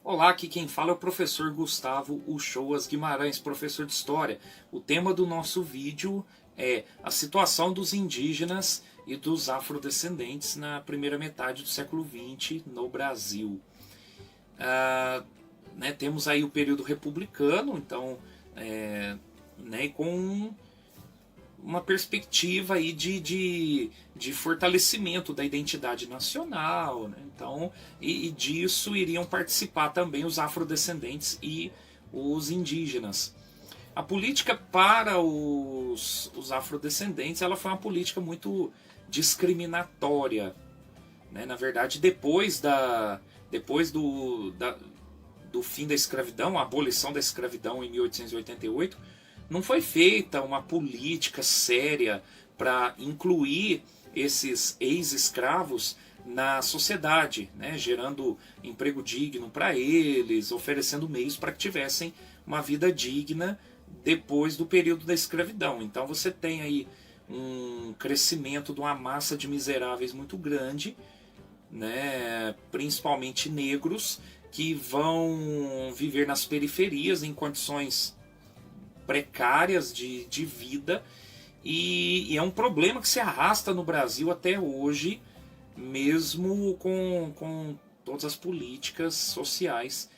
Olá, aqui quem fala é o professor Gustavo Uchoas Guimarães, professor de História. O tema do nosso vídeo é a situação dos indígenas e dos afrodescendentes na primeira metade do século XX no Brasil. Temos aí o período republicano, então, com uma perspectiva aí de fortalecimento da identidade nacional, né? Então, e disso iriam participar também os afrodescendentes e os indígenas. A política para os afrodescendentes ela foi uma política muito discriminatória, né? Na verdade, depois do fim da escravidão, a abolição da escravidão em 1888, não foi feita uma política séria para incluir esses ex-escravos na sociedade, né, gerando emprego digno para eles, oferecendo meios para que tivessem uma vida digna depois do período da escravidão. Então você tem aí um crescimento de uma massa de miseráveis muito grande, né, principalmente negros, que vão viver nas periferias em condições precárias de vida, e é um problema que se arrasta no Brasil até hoje, mesmo com todas as políticas sociais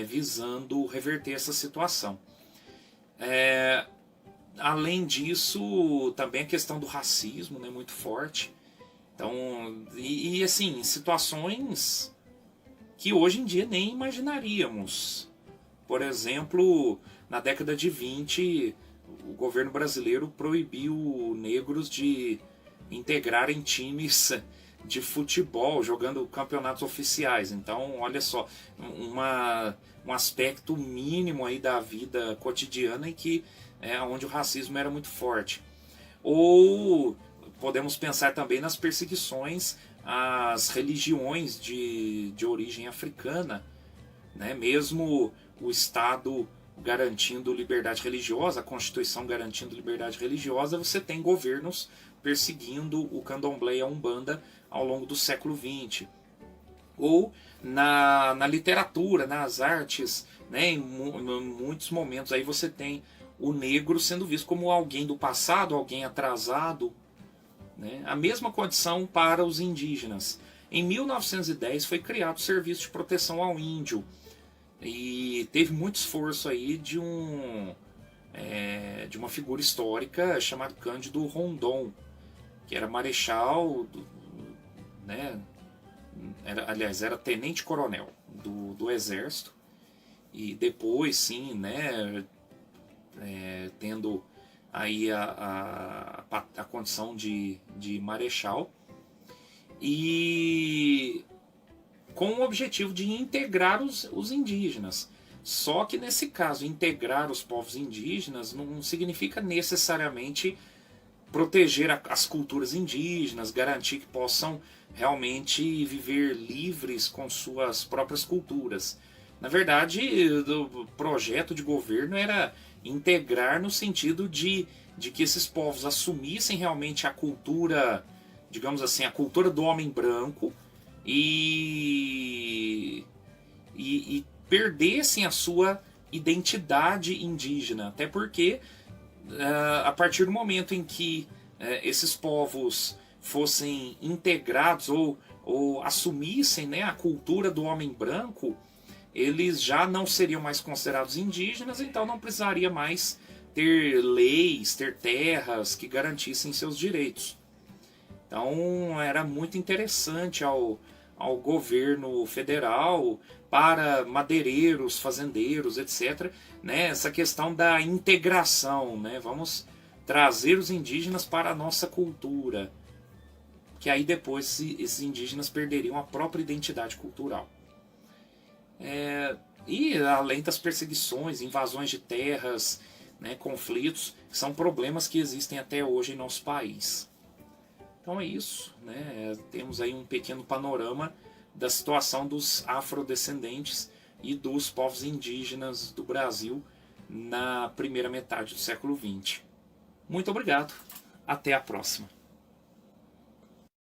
visando reverter essa situação. Além disso, também a questão do racismo, né, muito forte. Então, assim, situações que hoje em dia nem imaginaríamos. Por exemplo, na década de 20, o governo brasileiro proibiu negros de integrarem times de futebol, jogando campeonatos oficiais. Então, olha só, um aspecto mínimo aí da vida cotidiana em que onde o racismo era muito forte. Ou podemos pensar também nas perseguições às religiões de origem africana, né? Mesmo o Estado garantindo liberdade religiosa, a Constituição garantindo liberdade religiosa, você tem governos perseguindo o candomblé e a umbanda ao longo do século XX. Ou na literatura, nas artes, né, em muitos momentos aí você tem o negro sendo visto como alguém do passado, alguém atrasado, né? A mesma condição para os indígenas. Em 1910 foi criado o Serviço de Proteção ao Índio, e teve muito esforço aí de uma figura histórica chamada Cândido Rondon, que era marechal, né, era tenente-coronel do exército, e depois sim, né, tendo aí a condição de marechal, e com o objetivo de integrar os indígenas. Só que nesse caso, integrar os povos indígenas não significa necessariamente proteger as culturas indígenas, garantir que possam realmente viver livres com suas próprias culturas. Na verdade, o projeto de governo era integrar no sentido de que esses povos assumissem realmente a cultura, digamos assim, a cultura do homem branco, e perdessem a sua identidade indígena. Até porque, a partir do momento em que esses povos fossem integrados ou assumissem, né, a cultura do homem branco, eles já não seriam mais considerados indígenas, então não precisaria mais ter leis, ter terras que garantissem seus direitos. Então era muito interessante ao governo federal, para madeireiros, fazendeiros, etc., né, essa questão da integração, né, vamos trazer os indígenas para a nossa cultura, que aí depois esses indígenas perderiam a própria identidade cultural. E além das perseguições, invasões de terras, né, conflitos, que são problemas que existem até hoje em nosso país. Então é isso, né? Temos aí um pequeno panorama da situação dos afrodescendentes e dos povos indígenas do Brasil na primeira metade do século XX. Muito obrigado, até a próxima.